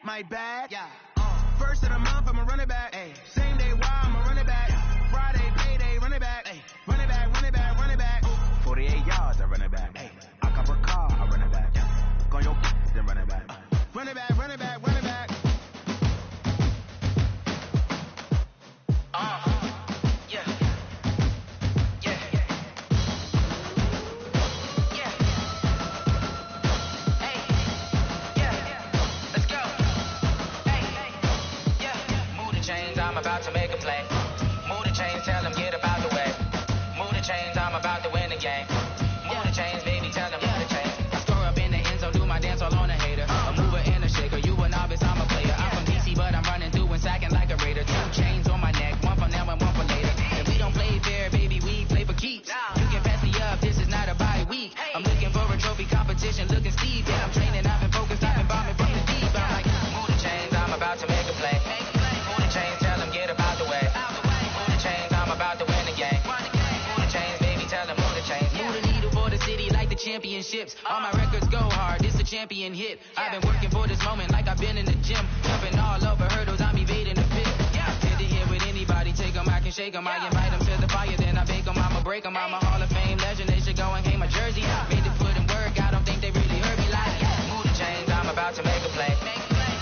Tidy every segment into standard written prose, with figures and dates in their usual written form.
my bad. Yeah. First of the month, I'ma run it back. Ay. Same day, why I'ma run it back. Yeah. Friday, payday, run it back. Ay. Run it back, run it back, run it back. 48 yards, I run it back. Ay. I cop a car, I run it back. Yeah. Go on your then run it back. Run it back, run it back, run it back. Yeah. Yeah. Yeah. Hey. Yeah. Let's go. Hey. Yeah. Move the chains, I'm about to make a play. Move the chains, tell them get about the way. Move the chains, I'm about to win the game. Move the chains, baby, tell them move the chains. I score up in the end zone, do my dance all on a hater. A mover and a shaker, you a novice, I'm a player. I'm from DC, but I'm running through and sacking like a raider. 2 chains on my neck, one for now and one for later. If we don't play fair, baby, we play for keeps. You can pass me up, this is not a bye week. I'm looking for a trophy competition, looking steep. Yeah, I'm training, I've been focused, I've been bombing from the deep. I'm like, move the chains, I'm about to make a play. Move the chains, tell them get about the way. Move the chains, I'm about to win the game. Move the chains, baby, tell them move the chains. Move the needle for the city like the championships. All my records go hard, this a champion hit. I've been working for this moment like I've been in the gym. Jumping all over hurdles, I'm evading the pit. Head to head with anybody, take them, I can shake them. I invite them to the fire, then I bake them, I'ma break them. I'm a Hall of Fame legend, they should go and hang my jersey. Made the put in work, I don't think they really heard me like, move the chains, I'm about to make a play.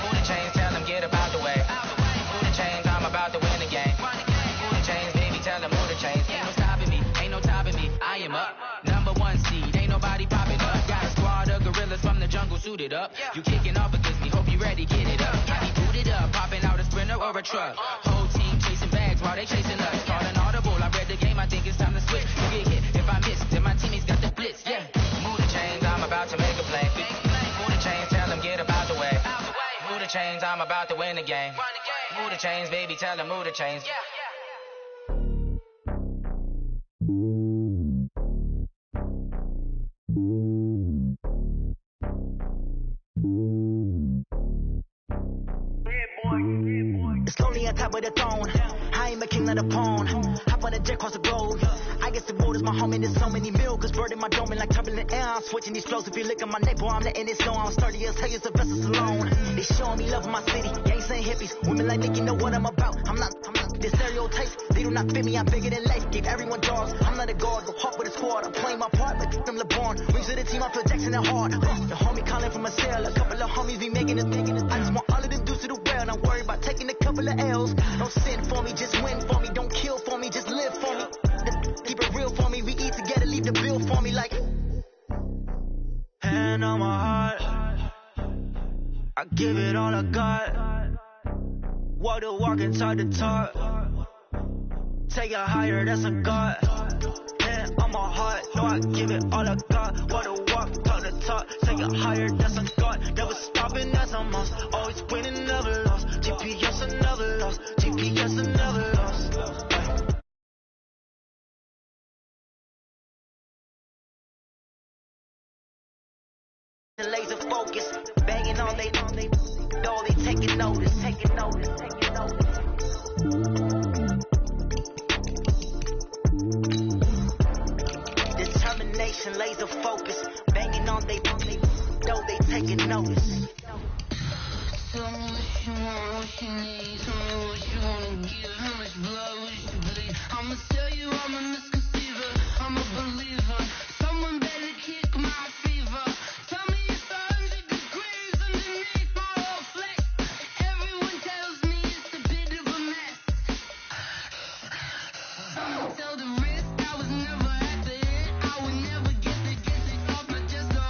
Move the chains, tell them get about the way. Move the chains, I'm about to win the game. Move the chains, baby, tell them move the chains. Ain't no stopping me, ain't no topping me, I am up. Number 1 seed, ain't nobody popping up. Got a squad of gorillas from the jungle suited up. You kicking off against me, hope you ready, get it up. I be booted up, popping out a sprinter or a truck. Whole team chasing bags while they chasing us. Calling audible, I read the game, I think it's time to switch. You get hit, if I miss, then my teammates got the blitz, yeah. Move the chains, I'm about to make a play. Move the chains, tell them get about the way. Move the chains, I'm about to win the game. Move the chains, baby, tell them move the chains. It's lonely on top of the throne. I ain't a king of the pawn. Hop on the jet across the globe. I guess the road is my home and there's so many milkers. Bird in my dome and like turbulent air. I'm switching these flows. If you look at my neck, boy, I'm letting it slow. I'm sturdy as hell as the vessels alone. They showing me love in my city. Gangs and hippies. Women like Nicky know what I'm about. I'm not the stereotypes. They do not fit me. I'm bigger than life. Give everyone dogs. I'm not a guard. Go hard with a squad. I'm playing my part like them LeBron. Rings to the team. I feel Jackson and hard. The homie calling from a cell. A couple of homies be making it. I just want all of them dudes to the well. Not worry about taking a couple of L's. Don't sin for me, just win for me. Don't kill for me, just live for me. Keep it real for me. We eat together, leave the bill for me like. Hand on my heart, I give it all I got. Walk the walk and talk the talk. Take it higher, that's a God. Hand on my heart, no, I give it all I got. Walk the walk, talk the talk. Take it higher, that's a God. Never stopping, that's a must. Always winning, never lost. GPS, I never lost. GPS, I never lost. Laser focus, banging all they know they taking notice. Determination, laser focus, banging on they know they taking notice. Tell me what you want, what you need. Tell me what you wanna give. How much blood would you bleed? I'ma tell you I'm a misconceiver. I'm a believer. Someone better kick my fever. Tell me it's 100 degrees underneath my whole flex. Everyone tells me it's a bit of a mess. Someone tell the risk I was never at the hit. I would never get it off my chest. Oh,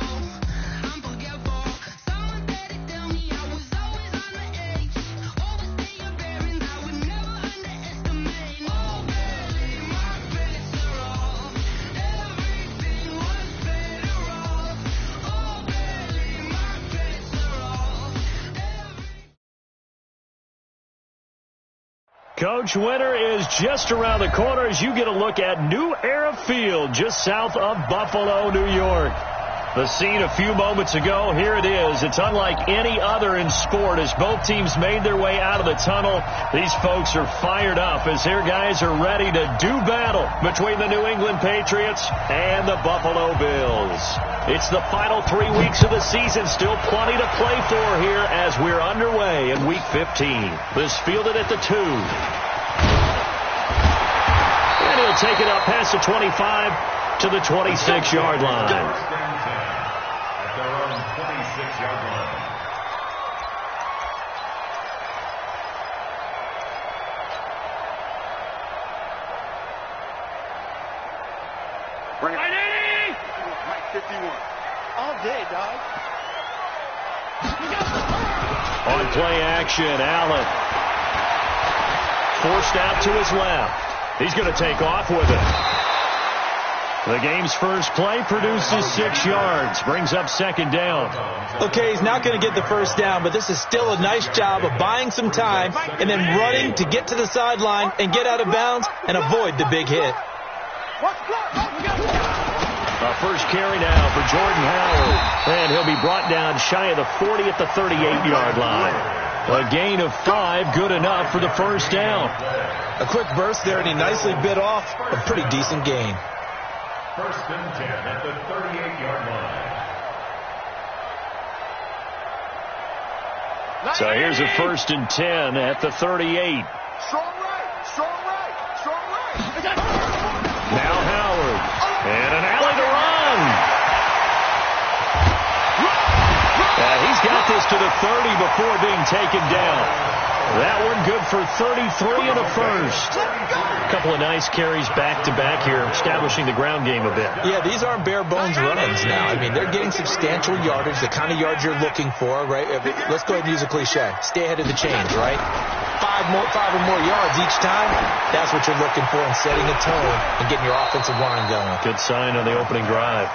I'm forgetful. Someone better tell me I was always on the edge. Overstay your bearings, I would never underestimate. Oh, barely my bets are off. Everything was better off. Oh, barely my bets are off. Coach, winter is just around the corner as you get a look at New Era Field just south of Buffalo, New York. The scene a few moments ago, here it is. It's unlike any other in sport as both teams made their way out of the tunnel. These folks are fired up as their guys are ready to do battle between the New England Patriots and the Buffalo Bills. It's the final 3 weeks of the season. Still plenty to play for here as we're underway in Week 15. This fielded at the 2. And he'll take it up past the 25 to the 26-yard line. Bring it. Mike 51. All day, dog. On play action, Allen. Forced out to his left. He's going to take off with it. The game's first play produces 6 yards. Brings up second down. Okay, he's not going to get the first down, but this is still a nice job of buying some time and then running to get to the sideline and get out of bounds and avoid the big hit. A first carry now for Jordan Howard. And he'll be brought down shy of the 40 at the 38-yard line. A gain of 5, good enough for the first down. A quick burst there, and he nicely bit off a pretty decent gain. First and 10 at the 38-yard line. So here's a first and 10 at the 38. Strong right. Now Howard. And an alley to run. He's got this to the 30 before being taken down. That one good for 33 and a first. A couple of nice carries back-to-back here, establishing the ground game a bit. Yeah, these aren't bare-bones runs now. I mean, they're getting substantial yardage, the kind of yards you're looking for, right? Let's go ahead and use a cliche. Stay ahead of the chains, right? 5 or more yards each time. That's what you're looking for in setting a tone and getting your offensive line going. Good sign on the opening drive.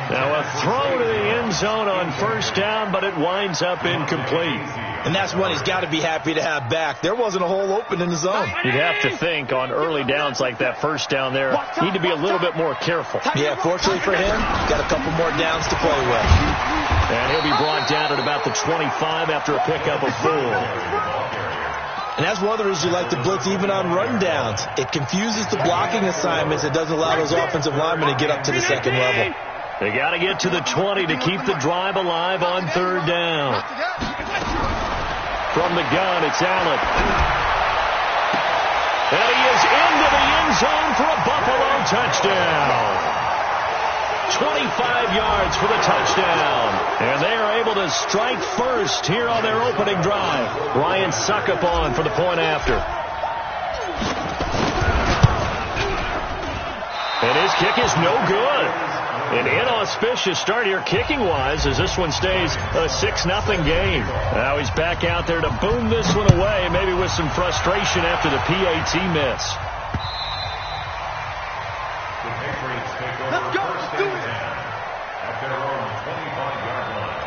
Now a throw to the end zone on first down, but it winds up incomplete. And that's one he's got to be happy to have back. There wasn't a hole open in the zone. You'd have to think on early downs like that first down there, need to be a little bit more careful. Yeah, fortunately for him, got a couple more downs to play with. And he'll be brought down at about the 25 after a pickup of 4. And that's one of the reasons you like to blitz even on run downs. It confuses the blocking assignments. It doesn't allow those offensive linemen to get up to the second level. They got to get to the 20 to keep the drive alive on third down. From the gun, it's Allen. And he is into the end zone for a Buffalo touchdown. 25 yards for the touchdown. And they are able to strike first here on their opening drive. Ryan Succop for the point after. And his kick is no good. An inauspicious start here kicking-wise as this one stays a 6-0 game. Now he's back out there to boom this one away, maybe with some frustration after the PAT miss. The Patriots take over first and 10 at their own 25-yard line.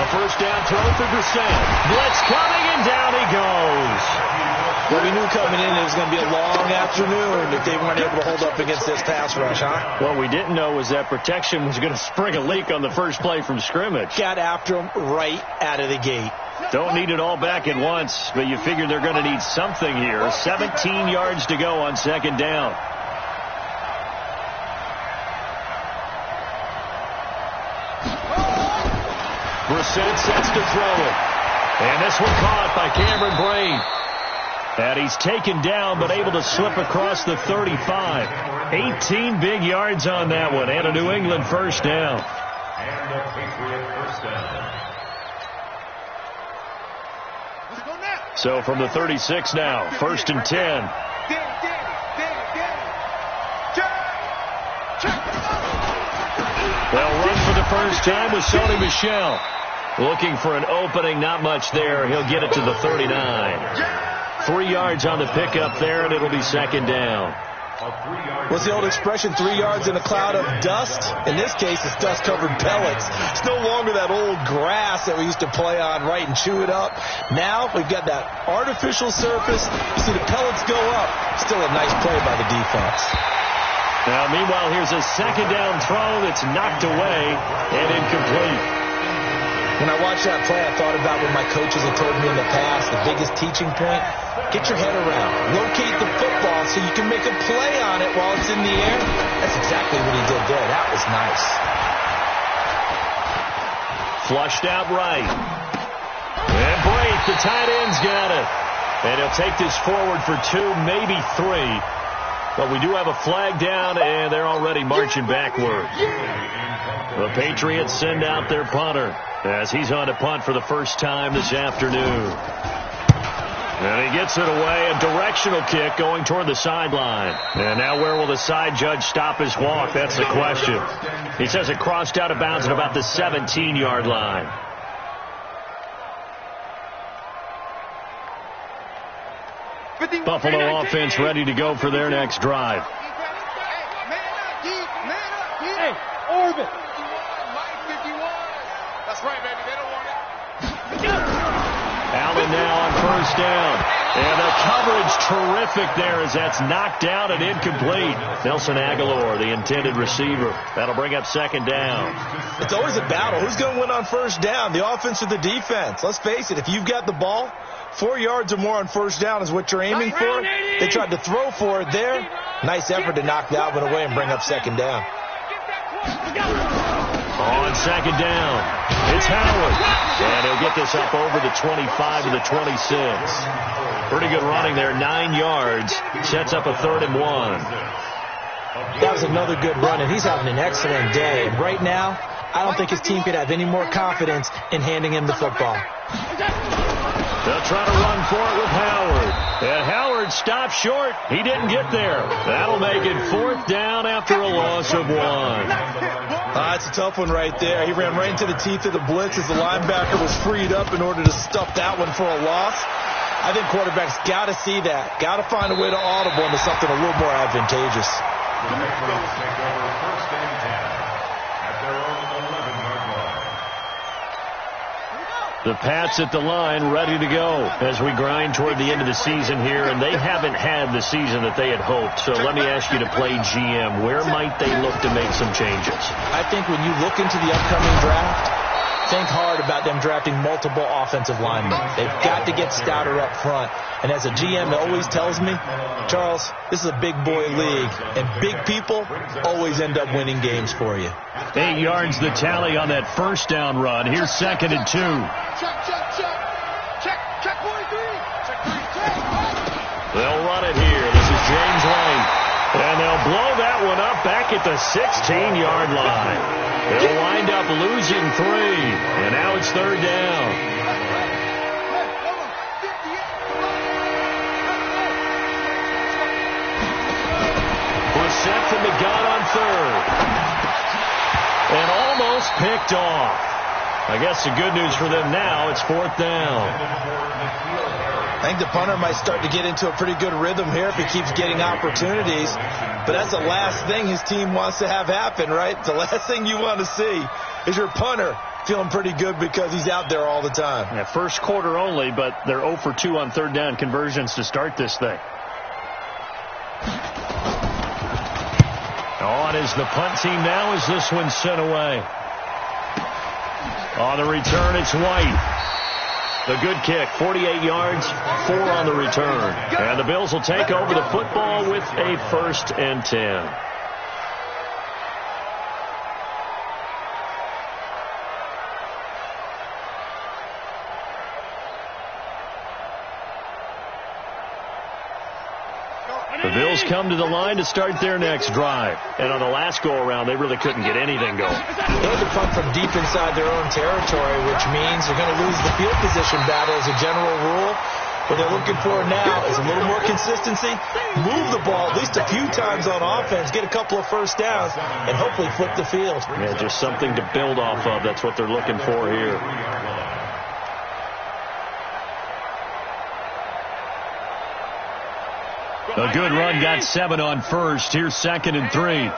First down throw for Brissett. Blitz coming, and down he goes. Well, we knew coming in it was going to be a long afternoon if they weren't able to hold up against this pass rush, huh? What we didn't know was that protection was going to spring a leak on the first play from scrimmage. Got after him right out of the gate. Don't need it all back at once, but you figure they're going to need something here. 17 yards to go on second down. Brissett sets to throw it. And this one caught by Cameron Braid. And he's taken down but able to slip across the 35. 18 big yards on that one. And a New England first down. And a Patriot first down. So from the 36 now, first and 10. They'll run for the first time with Sony Michel. Looking for an opening, not much there. He'll get it to the 39. 3 yards on the pickup there, and it'll be second down. What's the old expression, 3 yards in a cloud of dust? In this case, it's dust-covered pellets. It's no longer that old grass that we used to play on, right, and chew it up. Now we've got that artificial surface. You see the pellets go up. Still a nice play by the defense. Now, meanwhile, here's a second down throw that's knocked away and incomplete. When I watched that play, I thought about what my coaches had told me in the past. The biggest teaching point, get your head around. Locate the football so you can make a play on it while it's in the air. That's exactly what he did there. That was nice. Flushed out right. And break. The tight end's got it. And he'll take this forward for 2, maybe 3. But we do have a flag down, and they're already marching backward. The Patriots send out their punter as he's on to punt for the first time this afternoon. And he gets it away, a directional kick going toward the sideline. And now where will the side judge stop his walk? That's the question. He says it crossed out of bounds at about the 17-yard line. Buffalo offense ready to go for their next drive. Hey, orbit. That's right, baby. They don't want it. Allen now on first down. And the coverage terrific there as that's knocked down and incomplete. Nelson Aguilar, the intended receiver. That'll bring up second down. It's always a battle. Who's going to win on first down, the offense or the defense? Let's face it, if you've got the ball, 4 yards or more on first down is what you're aiming for. They tried to throw for it there. Nice effort to knock that one away and bring up second down. On second down, it's Howard. And he'll get this up over the 25 to the 26. Pretty good running there, 9 yards. Sets up a 3rd and 1. That was another good run, and he's having an excellent day. And right now, I don't think his team could have any more confidence in handing him the football. They'll try to run for it with Howard. And Howard stopped short. He didn't get there. That'll make it 4th down after a loss of 1. That's a tough one right there. He ran right into the teeth of the blitz as the linebacker was freed up in order to stuff that one for a loss. I think quarterbacks got to see that. Got to find a way to audible into something a little more advantageous. The Patriots take over 1st and 10 at their own 11-yard line. The Pats at the line ready to go as we grind toward the end of the season here, and they haven't had the season that they had hoped. So let me ask you to play GM. Where might they look to make some changes? I think when you look into the upcoming draft, think hard about them drafting multiple offensive linemen. They've got to get stouter up front. And as a GM that always tells me, Charles, this is a big boy league, and big people always end up winning games for you. 8 yards the tally on that first down run. Here's 2nd and 2. Check 43. They'll run it here. This is James White. And they'll blow that one up back at the 16-yard line. They'll wind up losing 3. And now it's 3rd down. Set from the gun on 3rd. And almost picked off. I guess the good news for them now, it's 4th down. I think the punter might start to get into a pretty good rhythm here if he keeps getting opportunities. But that's the last thing his team wants to have happen, right? The last thing you want to see is your punter feeling pretty good because he's out there all the time. Yeah, first quarter only, but they're 0 for 2 on 3rd down conversions to start this thing. On is the punt team now as this one's sent away. On the return, it's White. The good kick, 48 yards, 4 on the return. And the Bills will take over the football with a 1st and 10. The Bills come to the line to start their next drive. And on the last go-around, they really couldn't get anything going. They had to punt from deep inside their own territory, which means they're going to lose the field position battle as a general rule. What they're looking for now is a little more consistency, move the ball at least a few times on offense, get a couple of first downs, and hopefully flip the field. Yeah, just something to build off of. That's what they're looking for here. A good run got 7 on first. Here's 2nd and 3.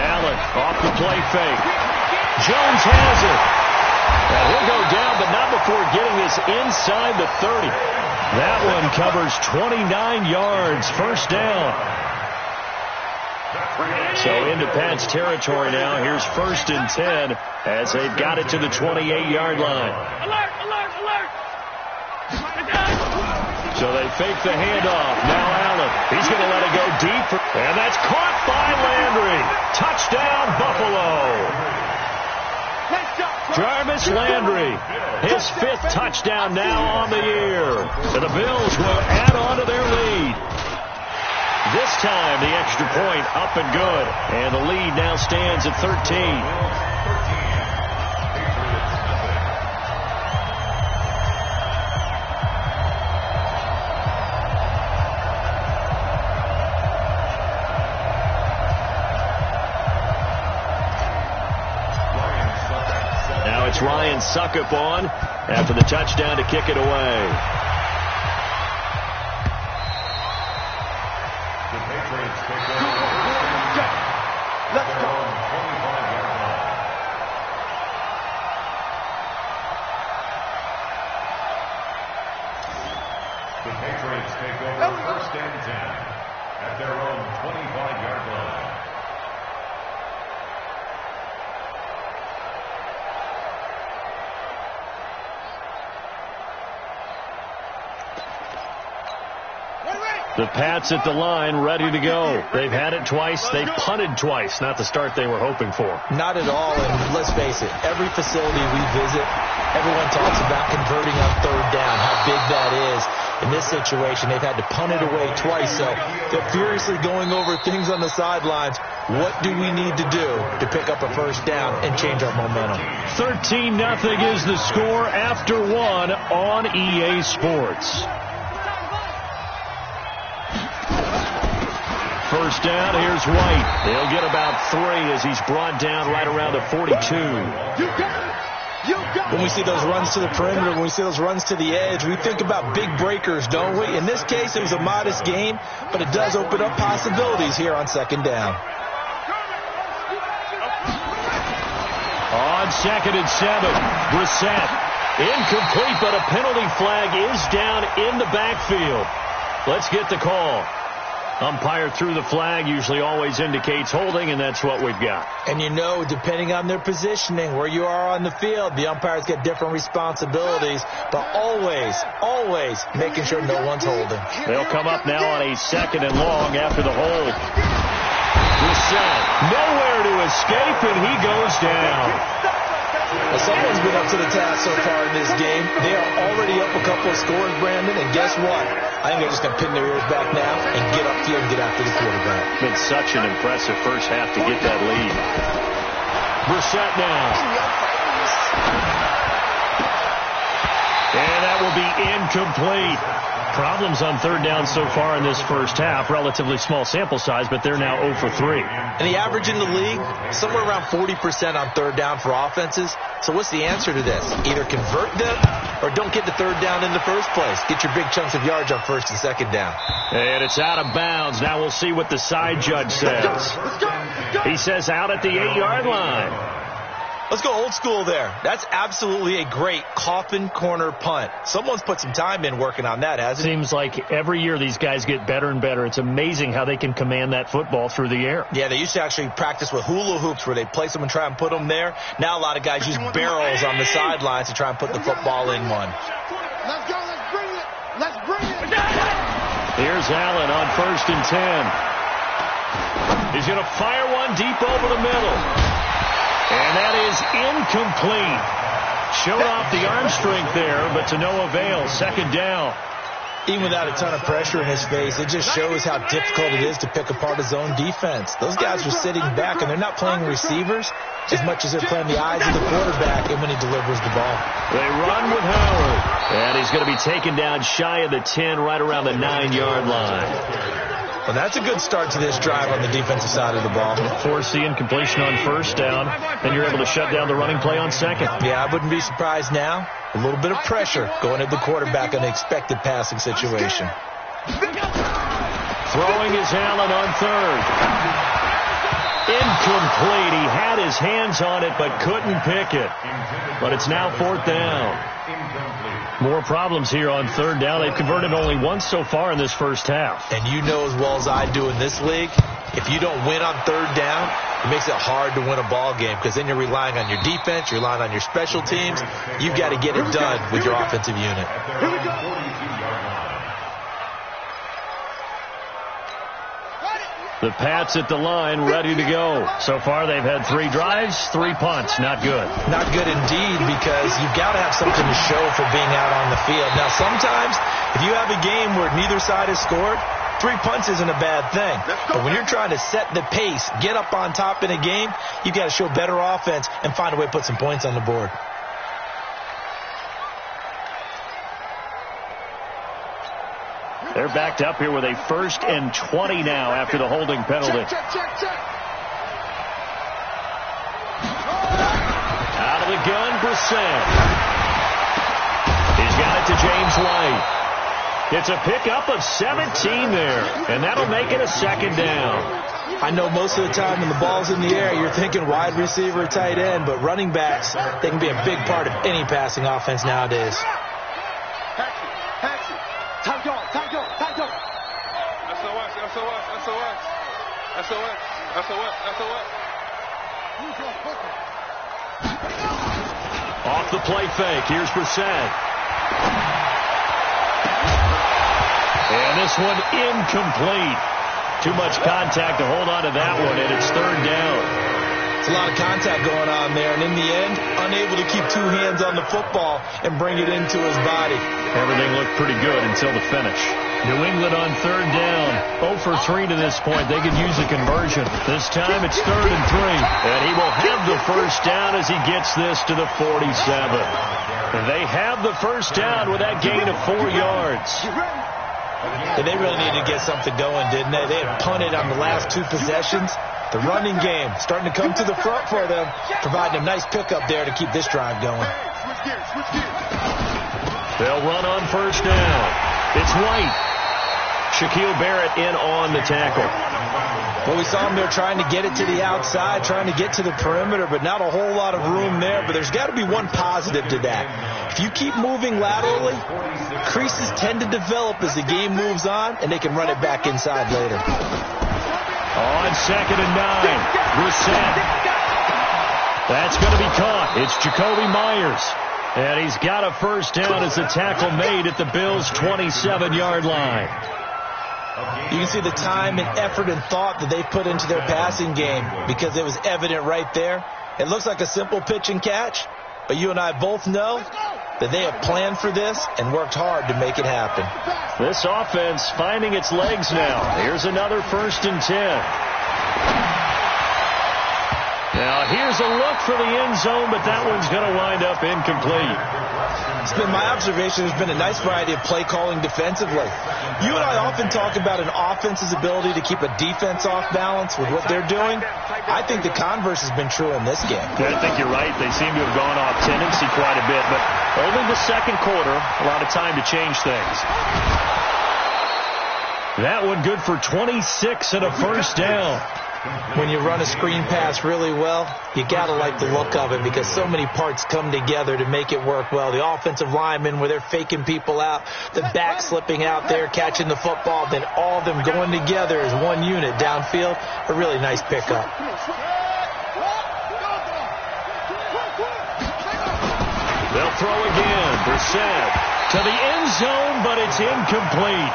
Allen off the play fake. Jones has it. And he'll go down, but not before getting this inside the 30. That one covers 29 yards. First down. So into Pat's territory now. Here's 1st and 10 as they've got it to the 28-yard line. Alert, alert, alert. So they fake the handoff. Now Allen. He's going to let it go deep. And that's caught by Landry. Touchdown, Buffalo. Jarvis Landry, his 5th touchdown now on the year. And the Bills will add on to their lead. This time the extra point up and good. And the lead now stands at 13. It's Ryan Suckup on after the touchdown to kick it away. The Patriots take over. Let's go. The Patriots take over 1st and 10 at their own 25-yard line. The Pats at the line, ready to go. They've had it twice. They've punted twice. Not the start they were hoping for. Not at all, and let's face it, every facility we visit, everyone talks about converting on 3rd down, how big that is. In this situation, they've had to punt it away twice, so they're furiously going over things on the sidelines. What do we need to do to pick up a 1st down and change our momentum? 13-0 is the score after 1 on EA Sports. First down, here's White. They'll get about 3 as he's brought down right around the 42. When we see those runs to the perimeter, when we see those runs to the edge, we think about big breakers, don't we? In this case, it was a modest gain, but it does open up possibilities here on 2nd down. On 2nd and 7, Brissett. Incomplete, but a penalty flag is down in the backfield. Let's get the call. Umpire threw the flag, usually always indicates holding, and that's what we've got. And you know, depending on their positioning, where you are on the field, the umpires get different responsibilities, but always making sure no one's holding. They'll come up now on a 2nd and long after the hold. Brissett, nowhere to escape, and he goes down. Well, someone's been up to the task so far in this game. They are already up a couple of scores, Brandon, and guess what? I think they're just going to pin their ears back now and get upfield and get after the quarterback. Been such an impressive first half to get that lead. Brissett now. And that will be incomplete. Problems on 3rd down so far in this first half. Relatively small sample size, but they're now 0 for 3. And the average in the league, somewhere around 40% on 3rd down for offenses. So what's the answer to this? Either convert them or don't get the 3rd down in the first place. Get your big chunks of yards on 1st and 2nd down. And it's out of bounds. Now we'll see what the side judge says. He says out at the 8-yard line. Let's go old school there. That's absolutely a great coffin corner punt. Someone's put some time in working on that, hasn't it? Seems like every year these guys get better and better. It's amazing how they can command that football through the air. Yeah, they used to actually practice with hula hoops where they place them and try and put them there. Now a lot of guys use barrels on the sidelines to try and put the football in one. Let's go. Let's bring it. Let's bring it. Here's Allen on 1st and 10. He's going to fire one deep over the middle. And that is incomplete. Showed off the arm strength there, but to no avail. 2nd down. Even without a ton of pressure in his face, it just shows how difficult it is to pick apart his own defense. Those guys are sitting back, and they're not playing receivers as much as they're playing the eyes of the quarterback and when he delivers the ball. They run with Howard. And he's going to be taken down shy of the 10, right around the 9-yard line. Well, that's a good start to this drive on the defensive side of the ball. Force the incompletion on first down, then you're able to shut down the running play on second. Yeah, I wouldn't be surprised now. A little bit of pressure going at the quarterback on the expected passing situation. Throwing is Allen on third. Incomplete. He had his hands on it but couldn't pick it. But it's now fourth down. More problems here on third down. They've converted only once so far in this first half. And you know as well as I do in this league, if you don't win on third down, it makes it hard to win a ball game because then you're relying on your defense, you're relying on your special teams. You've got to get it done with your offensive unit. Here we go. The Pats at the line, ready to go. So far, they've had 3 drives, 3 punts. Not good. Not good indeed, because you've got to have something to show for being out on the field. Now, sometimes, if you have a game where neither side has scored, 3 punts isn't a bad thing. But when you're trying to set the pace, get up on top in a game, you've got to show better offense and find a way to put some points on the board. They're backed up here with a 1st and 20 now after the holding penalty. Check. Out of the gun, Brissett. He's got it to James White. It's a pickup of 17 there, and that'll make it a 2nd down. I know most of the time when the ball's in the air, you're thinking wide receiver, tight end, but running backs, they can be a big part of any passing offense nowadays. Off the play fake. Here's Brissett. And this one incomplete. Too much contact to hold on to that one, and it's 3rd down. It's a lot of contact going on there, and in the end, unable to keep 2 hands on the football and bring it into his body. Everything looked pretty good until the finish. New England on 3rd down. 0 for 3 to this point. They could use a conversion. This time it's 3rd and 3. And he will have the 1st down as he gets this to the 47. And they have the 1st down with that gain of 4 yards. And they really needed to get something going, didn't they? They had punted on the last 2 possessions. The running game starting to come to the front for them, providing a nice pickup there to keep this drive going. They'll run on 1st down. It's White. Shaquille Barrett in on the tackle. Well, we saw him there trying to get it to the outside, trying to get to the perimeter, but not a whole lot of room there. But there's got to be one positive to that. If you keep moving laterally, creases tend to develop as the game moves on, and they can run it back inside later. On 2nd and 9. Brissett. That's going to be caught. It's Jacoby Myers. And he's got a 1st down as the tackle made at the Bills' 27-yard line. You can see the time and effort and thought that they put into their passing game because it was evident right there. It looks like a simple pitch and catch, but you and I both know that they have planned for this and worked hard to make it happen. This offense finding its legs now. Here's another 1st and 10. Now, here's a look for the end zone, but that one's going to wind up incomplete. It's been my observation there's been a nice variety of play calling defensively. You and I often talk about an offense's ability to keep a defense off balance with what they're doing. I think the converse has been true in this game. Yeah, I think you're right. They seem to have gone off tendency quite a bit, but only the 2nd quarter, a lot of time to change things. That one good for 26 and a 1st down. When you run a screen pass really well, you got to like the look of it because so many parts come together to make it work well. The offensive linemen where they're faking people out, the back slipping out there, catching the football, then all of them going together as one unit downfield. A really nice pickup. They'll throw again. Brissett to the end zone, but it's incomplete.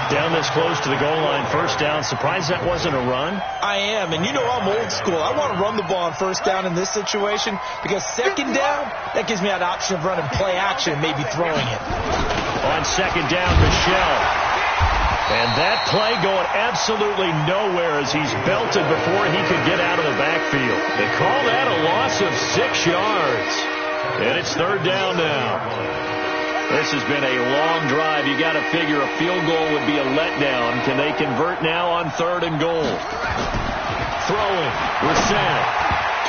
Down this close to the goal line, 1st down. Surprised that wasn't a run? I am, and you know I'm old school. I want to run the ball on 1st down in this situation because 2nd down, that gives me an option of running play action, maybe throwing it. On 2nd down, Michel. And that play going absolutely nowhere as he's belted before he could get out of the backfield. They call that a loss of 6 yards. And it's 3rd down now. This has been a long drive. You got to figure a field goal would be a letdown. Can they convert now on 3rd and goal? Throwing. Brissett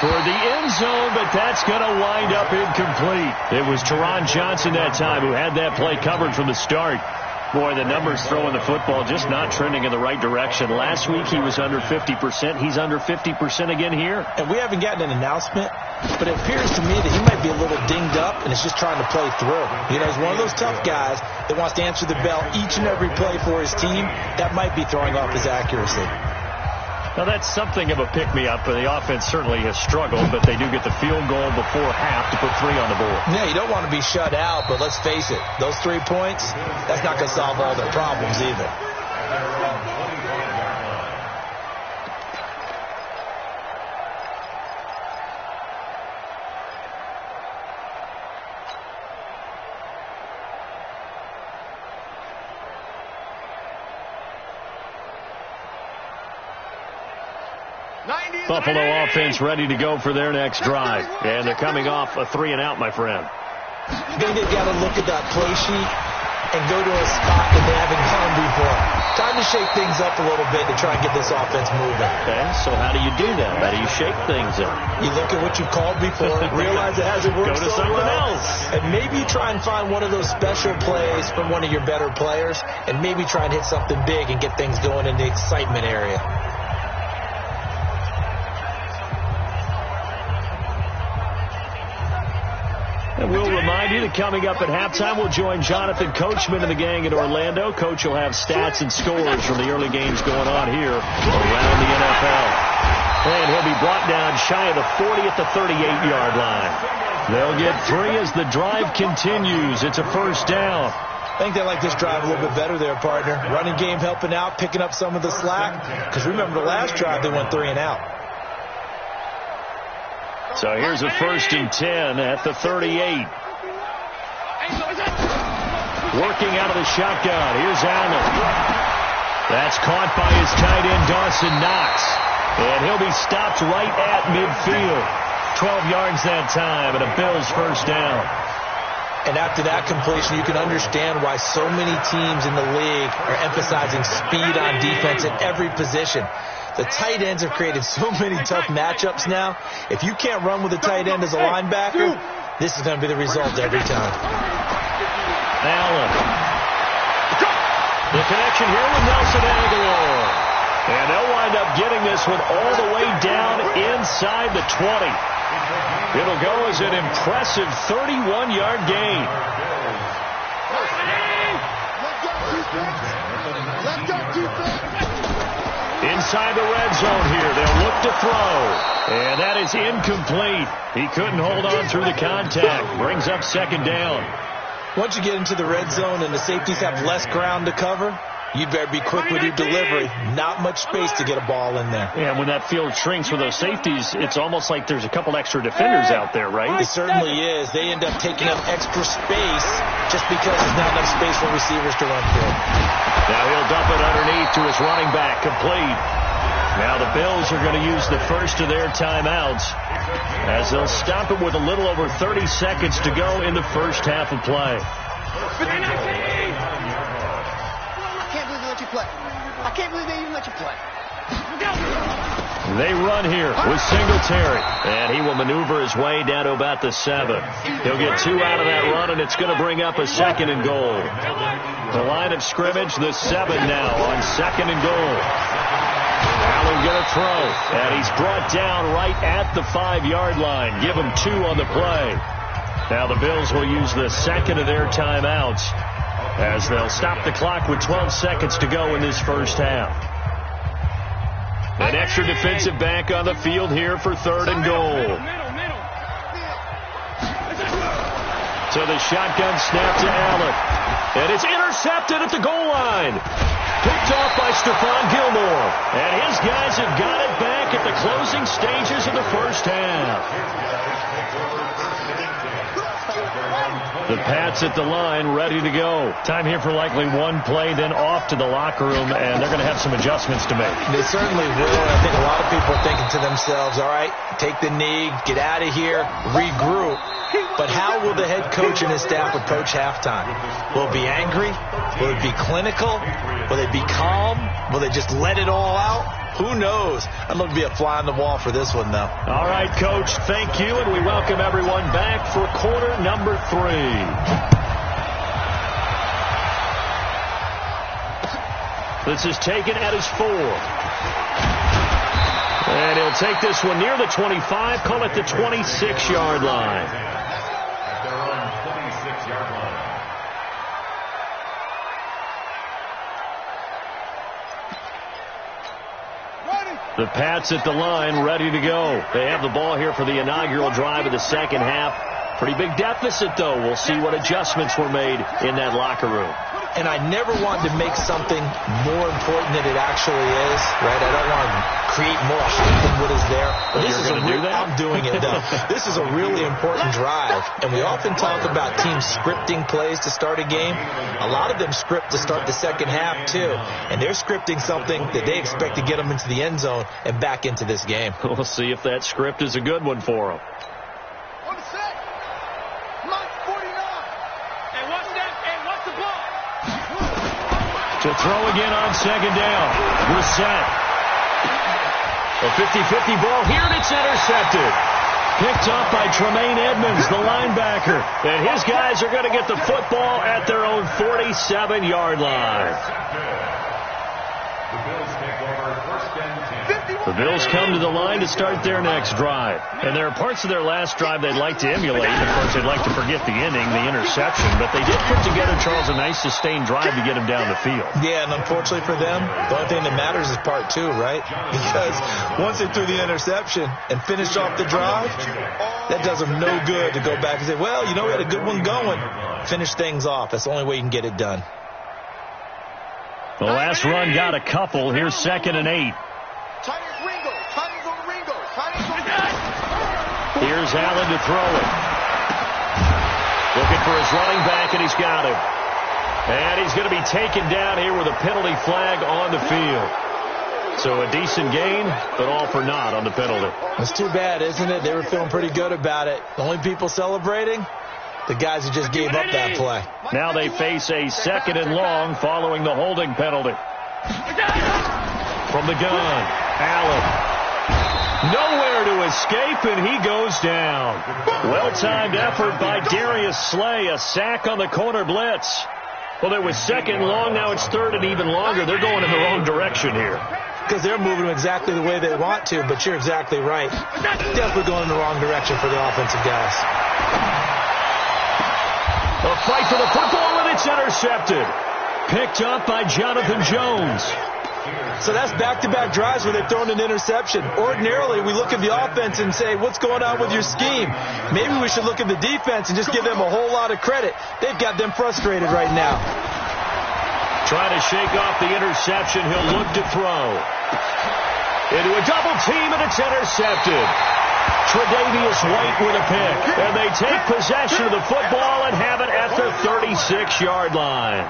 toward the end zone, but that's going to wind up incomplete. It was Teron Johnson that time who had that play covered from the start. Boy, the numbers throwing the football just not trending in the right direction. Last week he was under 50%. He's under 50% again here. And we haven't gotten an announcement, but it appears to me that he might be a little dinged up and is just trying to play through. You know, he's one of those tough guys that wants to answer the bell each and every play for his team. That might be throwing off his accuracy. Now, that's something of a pick-me-up. The offense certainly has struggled, but they do get the field goal before half to put 3 on the board. Yeah, you don't want to be shut out, but let's face it, those 3 points, that's not going to solve all their problems either. Buffalo offense ready to go for their next drive. And they're coming off a 3-and-out, my friend. I think they've got to look at that play sheet and go to a spot that they haven't gone before. Time to shake things up a little bit to try and get this offense moving. Okay, so how do you do that? How do you shake things up? You look at what you've called before, realize it hasn't worked Go to so something well, else. and maybe try and find one of those special plays from one of your better players, and maybe try and hit something big and get things going in the excitement area. And we'll remind you that coming up at halftime, we'll join Jonathan Coachman and the gang in Orlando. Coach will have stats and scores from the early games going on here around the NFL. And he'll be brought down shy of the 40 at the 38-yard line. They'll get 3 as the drive continues. It's a first down. I think they like this drive a little bit better there, partner. Running game helping out, picking up some of the slack. Because remember the last drive, they went 3-and-out. So here's a 1st and 10 at the 38. Working out of the shotgun. Here's Allen. That's caught by his tight end, Dawson Knox. And he'll be stopped right at midfield. 12 yards that time, and a Bills first down. And after that completion, you can understand why so many teams in the league are emphasizing speed on defense at every position. The tight ends have created so many tough matchups now. If you can't run with a tight end as a linebacker, this is going to be the result every time. Allen. The connection here with Nelson Aguilar. And they'll wind up getting this one all the way down inside the 20. It'll go as an impressive 31-yard gain. Let's go, defense. Inside the red zone here. They'll look to throw. And that is incomplete. He couldn't hold on through the contact. Brings up 2nd down. Once you get into the red zone and the safeties have less ground to cover, you better be quick with your delivery. Not much space to get a ball in there. Yeah, when that field shrinks with those safeties, it's almost like there's a couple extra defenders out there, right? It certainly is. They end up taking up extra space just because there's not enough space for receivers to run through. Now he'll dump it underneath to his running back, complete. Now the Bills are going to use the first of their timeouts as they'll stop it with a little over 30 seconds to go in the first half of play. I can't believe they even let you play. They run here with Singletary, and he will maneuver his way down to about the 7. He'll get 2 out of that run, and it's going to bring up a 2nd and goal. The line of scrimmage, the 7 now on 2nd and goal. Allen going to throw, and he's brought down right at the 5-yard line. Give him 2 on the play. Now the Bills will use the 2nd of their timeouts as they'll stop the clock with 12 seconds to go in this first half. An extra defensive back on the field here for 3rd and goal. So the shotgun snap to Allen. And it's intercepted at the goal line. Picked off by Stephon Gilmore. And his guys have got it back at the closing stages of the first half. The Pats at the line, ready to go. Time here for likely one play, then off to the locker room, and they're going to have some adjustments to make. They certainly will, and I think a lot of people are thinking to themselves, all right, take the knee, get out of here, regroup. But how will the head coach and his staff approach halftime? Will it be angry? Will it be clinical? Will they be calm? Will they just let it all out? Who knows? I'd love to be a fly on the wall for this one, though. All right, Coach, thank you, and we welcome everyone back for quarter number 3. This is taken at his 4. And he'll take this one near the 25, call it the 26-yard line. At their own 26-yard line. The Pats at the line, ready to go. They have the ball here for the inaugural drive of the second half. Pretty big deficit, though. We'll see what adjustments were made in that locker room. And I never wanted to make something more important than it actually is, right? I don't want to create more hype than what is there. But this is I'm doing it, though. This is a really important drive. And we often talk about teams scripting plays to start a game. A lot of them script to start the second half, too. And they're scripting something that they expect to get them into the end zone and back into this game. We'll see if that script is a good one for them. To throw again on second down. Brissett. A 50-50 ball here, and it's intercepted. Picked up by Tremaine Edmonds, the linebacker. And his guys are going to get the football at their own 47-yard line. The Bills take over first and 10. The Bills come to the line to start their next drive. And there are parts of their last drive they'd like to emulate. Of course, they'd like to forget the ending, the interception. But they did put together, Charles, a nice sustained drive to get him down the field. Yeah, and unfortunately for them, the only thing that matters is part 2, right? Because once they threw the interception and finished off the drive, that does them no good to go back and say, well, you know, we had a good one going. Finish things off. That's the only way you can get it done. The last run got a couple. Here's 2nd and 8. Here's Allen to throw it. Looking for his running back, and he's got him. And he's going to be taken down here with a penalty flag on the field. So a decent gain, but all for naught on the penalty. It's too bad, isn't it? They were feeling pretty good about it. The only people celebrating, the guys who just gave up that play. Now they face a 2nd and long following the holding penalty. From the gun, Allen. Nowhere to escape, and he goes down. Well-timed effort by Darius Slay. A sack on the corner blitz. Well, there was 2nd and long. Now it's 3rd and even longer. They're going in the wrong direction here. Because they're moving exactly the way they want to, but you're exactly right. Definitely going in the wrong direction for the offensive guys. A fight for the football, and it's intercepted. Picked up by Jonathan Jones. So that's back-to-back drives where they've thrown an interception. Ordinarily, we look at the offense and say, what's going on with your scheme? Maybe we should look at the defense and just give them a whole lot of credit. They've got them frustrated right now. Trying to shake off the interception. He'll look to throw. Into a double team, and it's intercepted. Tre'Davious White with a pick. And they take possession of the football and have it at the 36-yard line.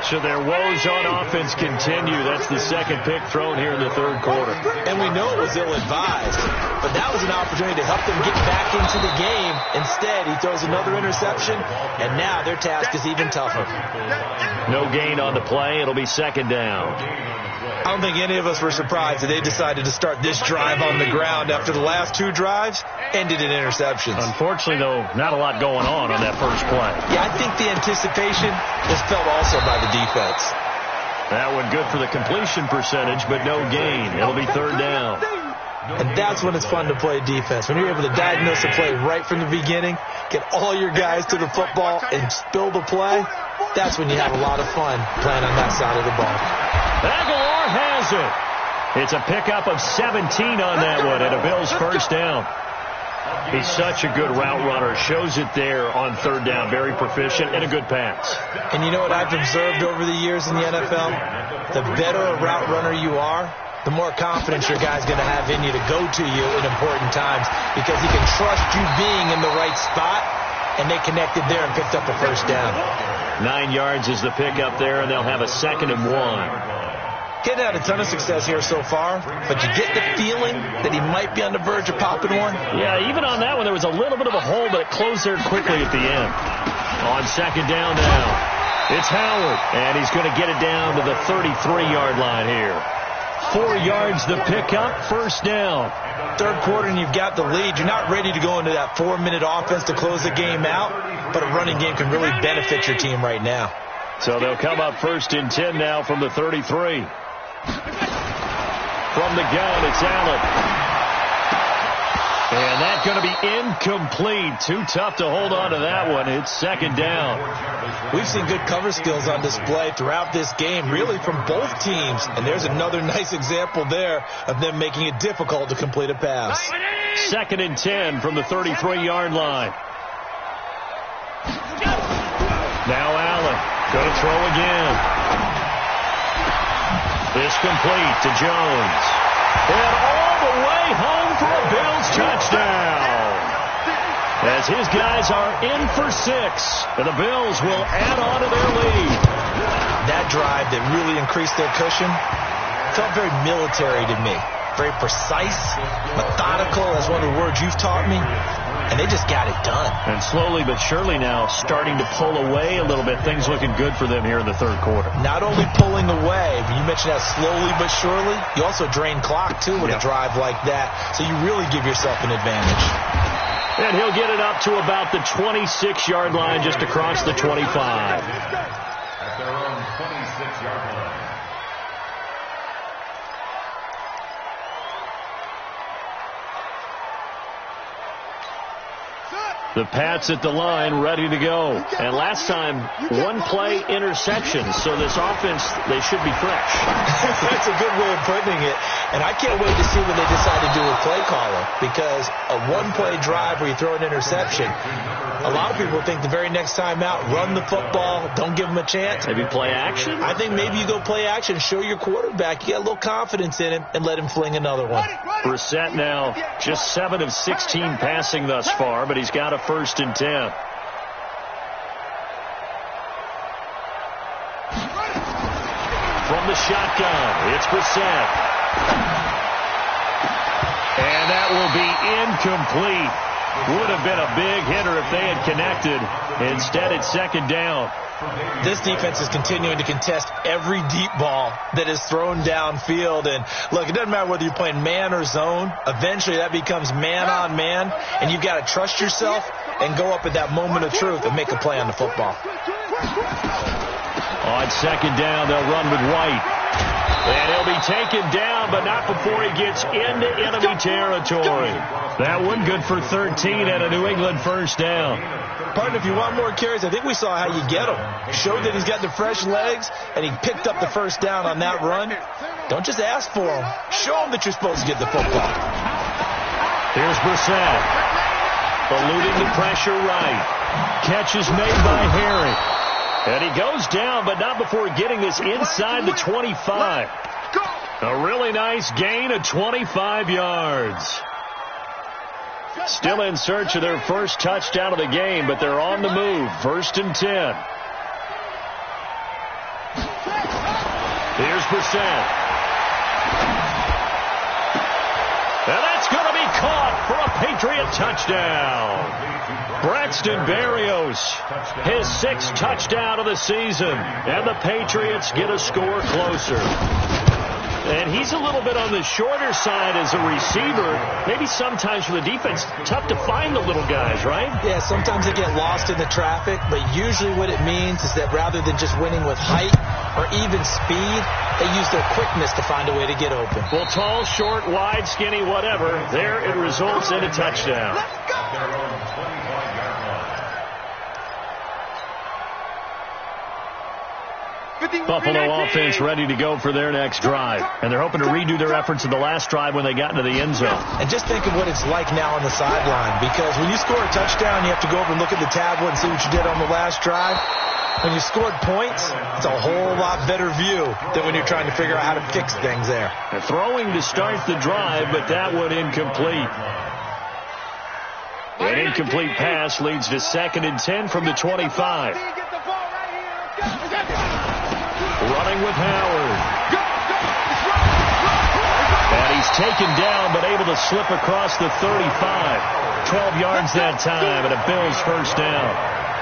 So their woes on offense continue. That's the 2nd pick thrown here in the 3rd quarter. And we know it was ill-advised, but that was an opportunity to help them get back into the game. Instead, he throws another interception, and now their task is even tougher. No gain on the play. It'll be 2nd down. I don't think any of us were surprised that they decided to start this drive on the ground after the last 2 drives ended in interceptions. Unfortunately, though, not a lot going on that first play. Yeah, I think the anticipation is felt also by the defense. That one good for the completion percentage, but no gain. It'll be 3rd down. And that's when it's fun to play defense. When you're able to diagnose a play right from the beginning, get all your guys to the football and spill the play, that's when you have a lot of fun playing on that side of the ball. Aguilar has it. It's a pickup of 17 on that one and a Bills first down. He's such a good route runner. Shows it there on 3rd down. Very proficient and a good pass. And you know what I've observed over the years in the NFL? The better a route runner you are, the more confidence your guy's going to have in you to go to you in important times because he can trust you being in the right spot and they connected there and picked up the first down. 9 yards is the pickup there, and they'll have a 2nd and 1. Getting had a ton of success here so far, but you get the feeling that he might be on the verge of popping one. Yeah, even on that one, there was a little bit of a hole, but it closed there quickly at the end. On 2nd down now, it's Howard, and he's going to get it down to the 33-yard line here. 4 yards the pickup, 1st down. Third quarter, and you've got the lead. You're not ready to go into that 4-minute offense to close the game out, but a running game can really benefit your team right now. So they'll come up 1st and 10 now from the 33. From the gun, it's Allen. And that's going to be incomplete. Too tough to hold on to that one. It's 2nd down. We've seen good cover skills on display throughout this game, really from both teams. And there's another nice example there of them making it difficult to complete a pass. 2nd and 10 from the 33-yard line. Now Allen going to throw again. This complete to Jones. And all the way home for a Bills touchdown. As his guys are in for 6. And the Bills will add on to their lead. That drive that really increased their cushion felt very military to me. Very precise, methodical. That's one of the words you've taught me. And they just got it done. And slowly but surely now starting to pull away a little bit. Things looking good for them here in the third quarter. Not only pulling away, but you mentioned that slowly but surely. You also drain clock, too, with a drive like that. So you really give yourself an advantage. And he'll get it up to about the 26-yard line, just across the 25. At their own 26-yard line. The Pats at the line, ready to go. And last time, 1-play interceptions. So this offense, they should be fresh. That's a good way of putting it. And I can't wait to see what they decide to do with play caller. Because a 1-play drive where you throw an interception, a lot of people think the very next time out, run the football, don't give them a chance. Maybe play action? I think maybe you go play action, show your quarterback you got a little confidence in him, and let him fling another one. Brissett now just 7 of 16 passing thus far, but he's got a 1st and 10. From the shotgun, it's Brissett. And that will be incomplete. Would have been a big hitter if they had connected. Instead, it's 2nd down. This defense is continuing to contest every deep ball that is thrown downfield. And, look, it doesn't matter whether you're playing man or zone. Eventually, that becomes man-on-man, and you've got to trust yourself and go up at that moment of truth and make a play on the football. On 2nd down, they'll run with White. And he'll be taken down, but not before he gets into enemy territory. That one good for 13 and a New England 1st down. Partner, if you want more carries, I think we saw how you get him. Showed that he's got the fresh legs, and he picked up the 1st down on that run. Don't just ask for him. Show him that you're supposed to get the football. Here's Brissett. Eluding the pressure right. Catch is made by Harry. And he goes down, but not before getting this inside the 25. A really nice gain of 25 yards. Still in search of their first touchdown of the game, but they're on the move. 1st and 10. Here's Brissett. And that's going to be caught for a Patriot touchdown. Braxton Berrios, his 6th touchdown of the season. And the Patriots get a score closer. And he's a little bit on the shorter side as a receiver. Maybe sometimes for the defense, tough to find the little guys, right? Yeah, sometimes they get lost in the traffic, but usually what it means is that rather than just winning with height or even speed, they use their quickness to find a way to get open. Well, tall, short, wide, skinny, whatever, there it results in a touchdown. Buffalo offense ready to go for their next drive. And they're hoping to redo their efforts in the last drive when they got into the end zone. And just think of what it's like now on the sideline. Because when you score a touchdown, you have to go over and look at the tablet and see what you did on the last drive. When you scored points, it's a whole lot better view than when you're trying to figure out how to fix things there. They're throwing to start the drive, but that one incomplete. An incomplete pass leads to 2nd and 10 from the 25. Running with Howard. And he's taken down, but able to slip across the 35. 12 yards that time, and a Bills first down.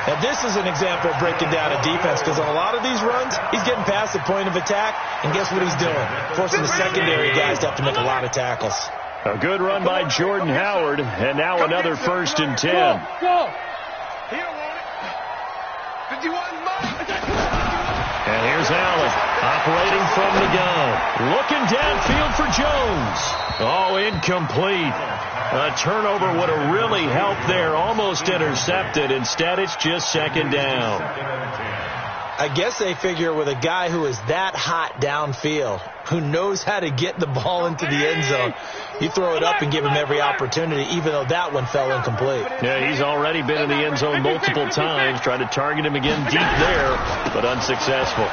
Now, this is an example of breaking down a defense, because on a lot of these runs, he's getting past the point of attack, and guess what he's doing? Forcing the secondary guys to have to make a lot of tackles. A good run by Jordan Howard, and now another 1st and 10. Go. He don't want it. 51 And here's Allen, operating from the gun. Looking downfield for Jones. Oh, incomplete. A turnover would have really helped there. Almost intercepted. Instead, it's just 2nd down. I guess they figure with a guy who is that hot downfield, who knows how to get the ball into the end zone, you throw it up and give him every opportunity, even though that one fell incomplete. Yeah, he's already been in the end zone multiple times, trying to target him again deep there, but unsuccessful.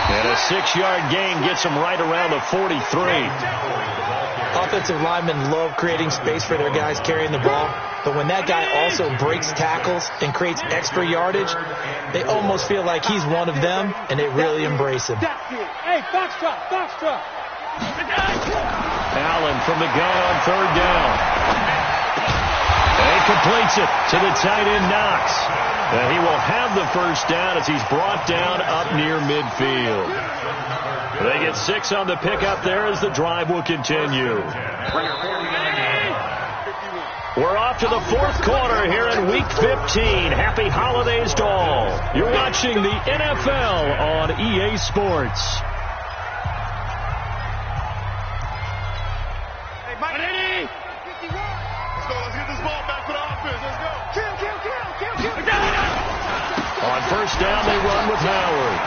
And a 6-yard gain gets him right around the 43. Offensive linemen love creating space for their guys carrying the ball, but when that guy also breaks tackles and creates extra yardage, they almost feel like he's one of them, and they really embrace him. Hey, foxtrot. Allen from the gun on 3rd down. And he completes it to the tight end Knox. And he will have the first down as he's brought down up near midfield. They get 6 on the pickup there as the drive will continue. We're off to the 4th quarter here in Week 15. Happy holidays to all. You're watching the NFL on EA Sports. Hey, Mike. Let's get this ball back for the offense. Let's go. Kill. On 1st down, they run with Howard.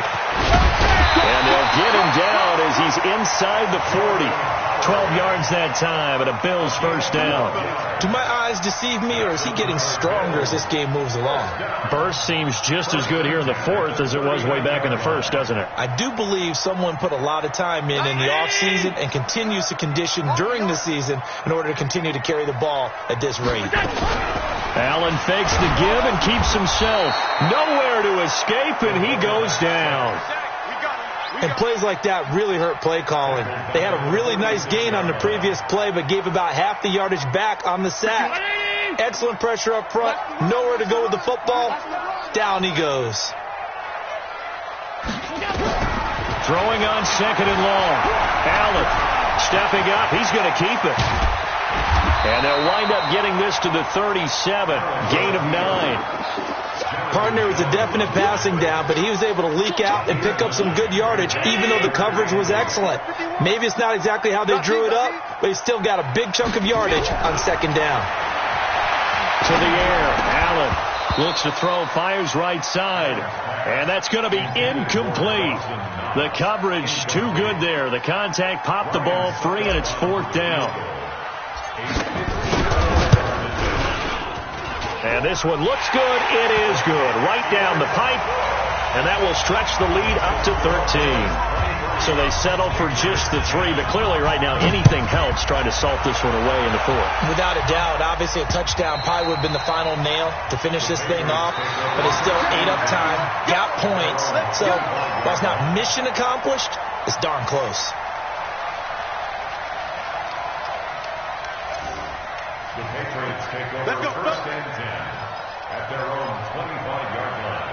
And they'll get him down as he's inside the 40. 12 yards that time, and a Bills first down. Do my eyes deceive me, or is he getting stronger as this game moves along? Burst seems just as good here in the 4th as it was way back in the 1st, doesn't it? I do believe someone put a lot of time in the offseason and continues to condition during the season in order to continue to carry the ball at this rate. Allen fakes the give and keeps himself nowhere to escape, and he goes down. And plays like that really hurt play calling. They had a really nice gain on the previous play, but gave about half the yardage back on the sack. Excellent pressure up front. Nowhere to go with the football. Down he goes. Throwing on 2nd and long. Allen stepping up. He's going to keep it. And they'll wind up getting this to the 37. Gain of 9. Partner was a definite passing down, but he was able to leak out and pick up some good yardage, even though the coverage was excellent. Maybe it's not exactly how they drew it up, but he still got a big chunk of yardage on 2nd down. To the air. Allen looks to throw, fires right side. And that's going to be incomplete. The coverage too good there. The contact popped the ball free, and it's 4th down. And this one looks good. It is good. Right down the pipe. And that will stretch the lead up to 13. So they settle for just the 3. But clearly right now anything helps trying to salt this one away in the 4th. Without a doubt. Obviously a touchdown probably would have been the final nail to finish this thing off. But it's still ate up time. Got points. So while it's not mission accomplished, it's darn close. The Patriots take over 1st and 10 at their own 25-yard line.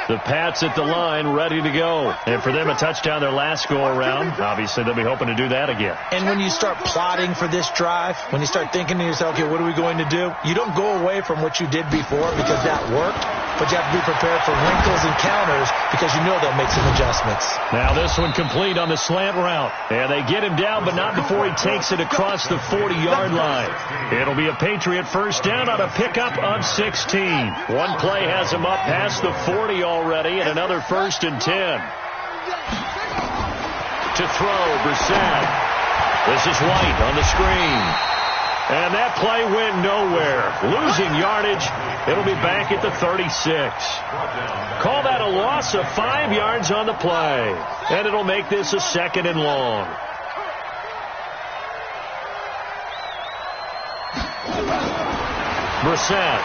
The Pats at the line, ready to go. And for them, a touchdown their last go-around. Obviously, they'll be hoping to do that again. And when you start plotting for this drive, when you start thinking to yourself, okay, what are we going to do? You don't go away from what you did before because that worked, but you have to be prepared for wrinkles and counters because you know they'll make some adjustments. Now this one complete on the slant route. And they get him down, but not before he takes it across the 40-yard line. It'll be a Patriot first down on a pickup of 16. One play has him up past the 40 already, and another 1st and 10. To throw, Brissett. This is White on the screen. And that play went nowhere. Losing yardage. It'll be back at the 36. Call that a loss of 5 yards on the play. And it'll make this a 2nd and long. Brissett.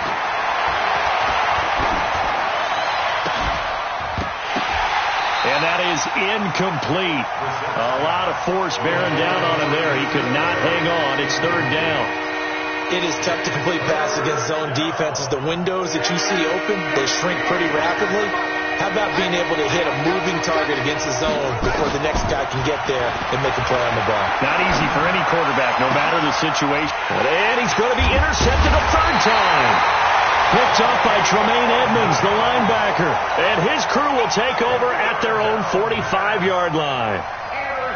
And that is incomplete. A lot of force bearing down on him there. He could not hang on. It's third down. It is tough to complete pass against zone defenses. The windows that you see open, they shrink pretty rapidly. How about being able to hit a moving target against the zone before the next guy can get there and make a play on the ball? Not easy for any quarterback, no matter the situation. And he's going to be intercepted a third time. Picked off by Tremaine Edmonds, the linebacker. And his crew will take over at their own 45-yard line.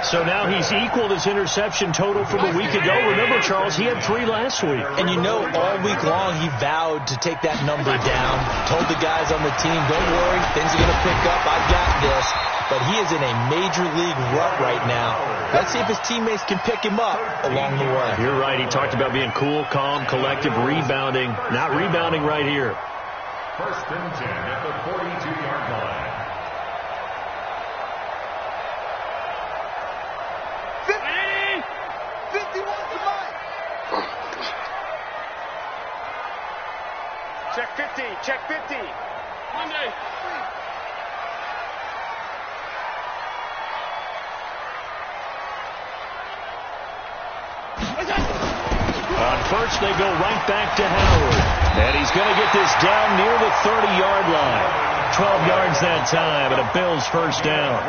So now he's equaled his interception total from a week ago. Remember, Charles, he had 3 last week. And you know, all week long he vowed to take that number down. Told the guys on the team, don't worry, things are going to pick up. I've got this. But he is in a major league rut right now. Let's see if his teammates can pick him up along the way. You're right. He talked about being cool, calm, collective, rebounding. Not rebounding right here. First and 10 at the 42-yard line. 51 tonight. Check 50. Check 50. Monday. On first, they go right back to Howard. And he's going to get this down near the 30-yard line. 12 yards that time, and a Bills first down.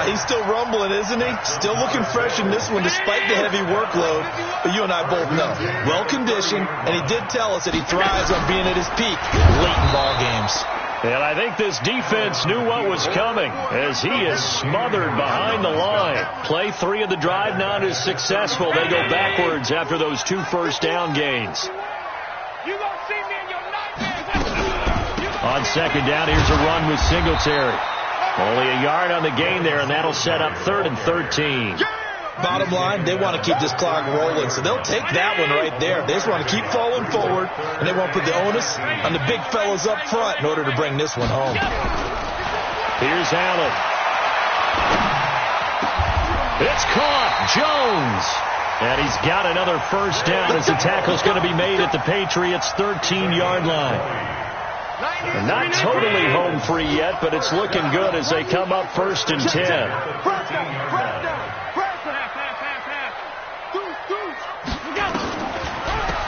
He's still rumbling, isn't he? Still looking fresh in this one despite the heavy workload. But you and I both know, well-conditioned, and he did tell us that he thrives on being at his peak late in ball games. And I think this defense knew what was coming as he is smothered behind the line. Play 3 of the drive now is successful. They go backwards after those 2 first down gains. You gonna see me in your nightmares. On second down, here's a run with Singletary. Only a yard on the gain there, and that'll set up 3rd and 13. Bottom line, they want to keep this clock rolling, so they'll take that one right there. They just want to keep falling forward, and they won't put the onus on the big fellas up front in order to bring this one home. Here's Allen. It's caught. Jones. And he's got another first down as the tackle's going to be made at the Patriots' 13-yard line. And not totally home free yet, but it's looking good as they come up 1st and 10.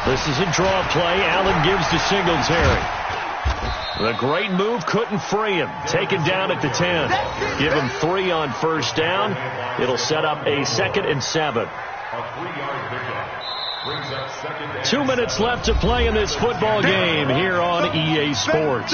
This is a draw play. Allen gives to Singletary. The great move couldn't free him. Taken down at the 10. Give him 3 on first down. It'll set up a 2nd and 7. 2 minutes left to play in this football game here on EA Sports.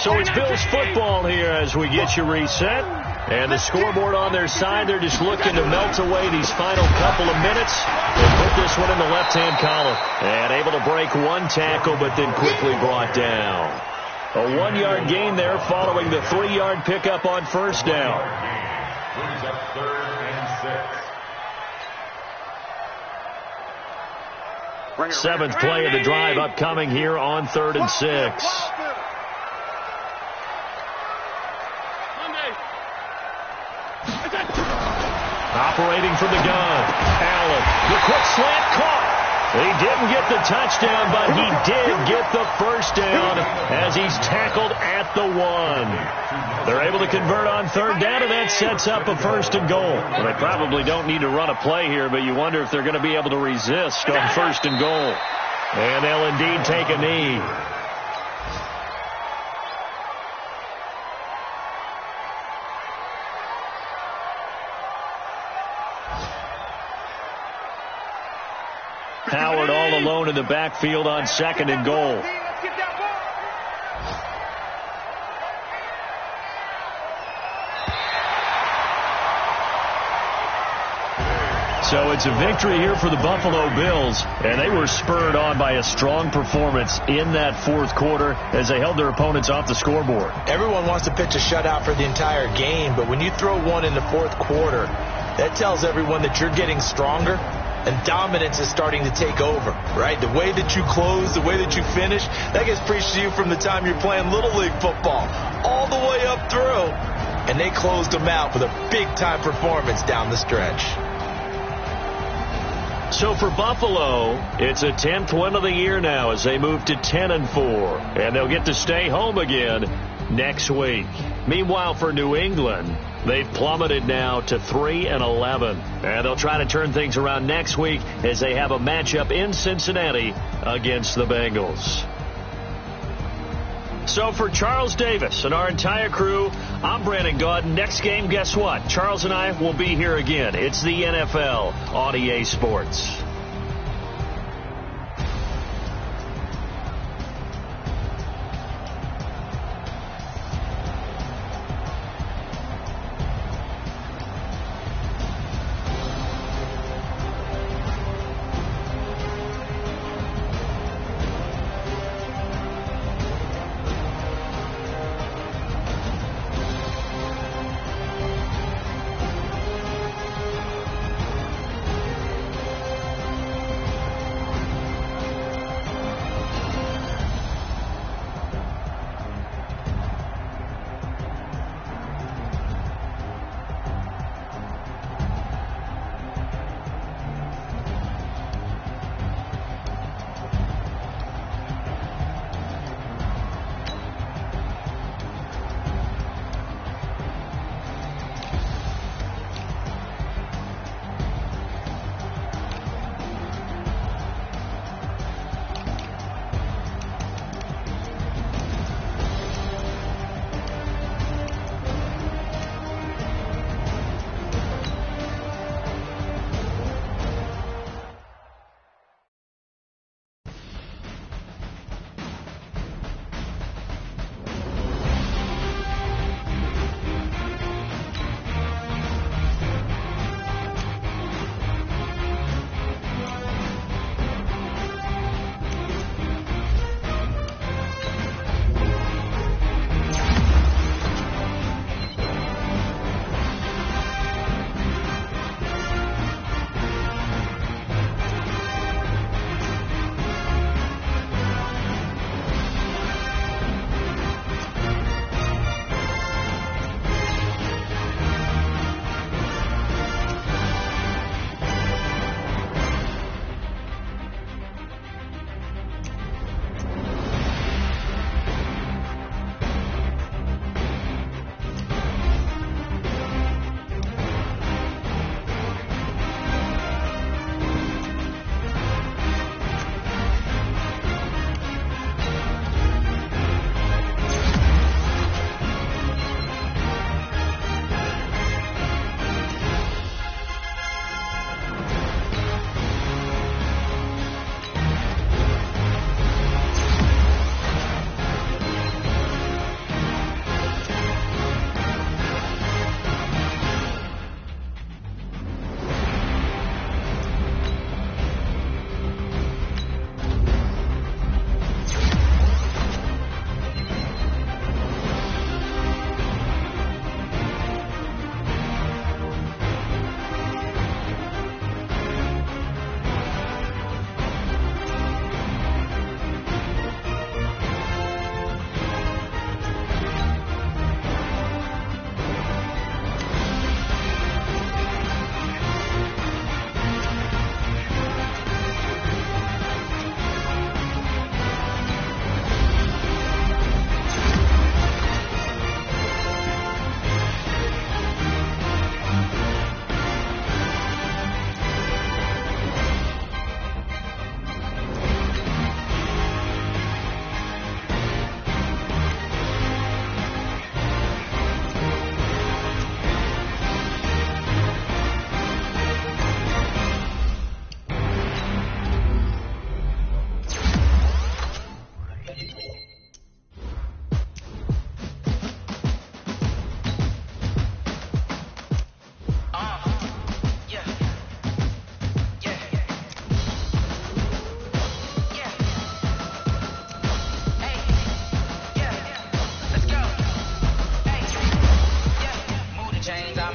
So it's Bills football here as we get you reset. And the scoreboard on their side, they're just looking to melt away these final couple of minutes and put this one in the left-hand column. And able to break 1 tackle, but then quickly brought down. A 1-yard gain there following the 3-yard pickup on first down. Brings up 3rd and 6. 7th play of the drive upcoming here on 3rd and 6. Operating from the gun. Allen, the quick slant caught. He didn't get the touchdown, but he did get the first down as he's tackled at the 1. They're able to convert on 3rd down, and that sets up a 1st and goal. Well, they probably don't need to run a play here, but you wonder if they're going to be able to resist on 1st and goal. And they'll indeed take a knee. Howard all alone in the backfield on 2nd and goal. So it's a victory here for the Buffalo Bills, and they were spurred on by a strong performance in that 4th quarter as they held their opponents off the scoreboard. Everyone wants to pitch a shutout for the entire game, but when you throw one in the 4th quarter, that tells everyone that you're getting stronger and dominance is starting to take over, right? The way that you close, the way that you finish, that gets preached to you from the time you're playing Little League football all the way up through. And they closed them out with a big-time performance down the stretch. So for Buffalo, it's a 10th win of the year now as they move to 10-4. And they'll get to stay home again next week. Meanwhile, for New England, they've plummeted now to 3-11. And they'll try to turn things around next week as they have a matchup in Cincinnati against the Bengals. So for Charles Davis and our entire crew, I'm Brandon Gaud. Next game, guess what? Charles and I will be here again. It's the NFL on EA Sports.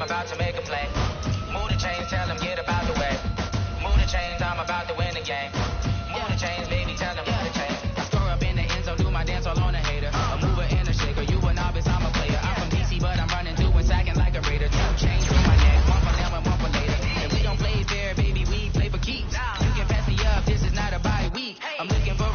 about to make a play. Move the chains, tell them get about the way. Move the chains, I'm about to win the game. Move the chains, baby, tell them move the chains. I score up in the end zone, do my dance all on a hater. A mover and a shaker, you a novice, I'm a player. I'm from DC, but I'm running through and sacking like a raider. 2 chains on my neck, one for now and one for later. And we don't play fair, baby, we play for keeps.